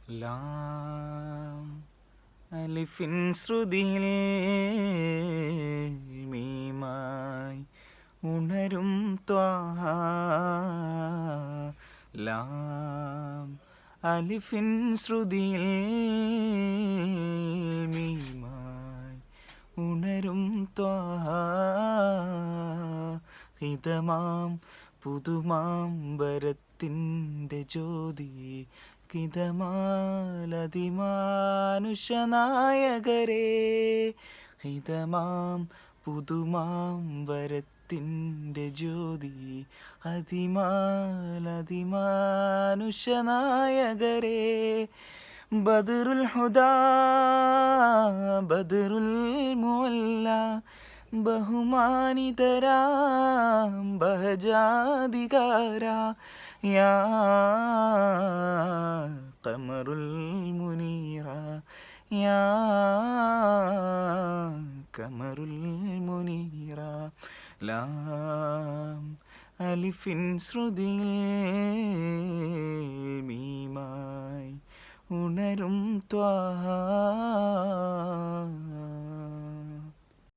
ലാം അലിഫിൻ ശ്രുതിയിൽ മീമായി ഉണരും ത്വാഹ. ലാം അലിഫിൻ ശ്രുതിയിൽ മീമായി ഉണരും ത്വാഹ. ഹിതമാം പുതുമാം വരത്തിൻ്റെ ജ്യോതി ഹിതമാലതിമാനുഷനായകരേ. ഹിതമാം പുതുമാം വരത്തിൻ്റെ ജ്യോതി അതിമാലതിമാനുഷനായകരേ. ബദറുൽ ഹുദാ ബദറുൽ മുഅല്ല ബഹുമാനിതരാം ബഹജാധികാര യാ ഖമറുൽ മുനീറ യാ ഖമറുൽ മുനീറ. ലാം അലിഫിൻ ശ്രുതിയിൽ മീമായി ഉണരും ത്വാഹ.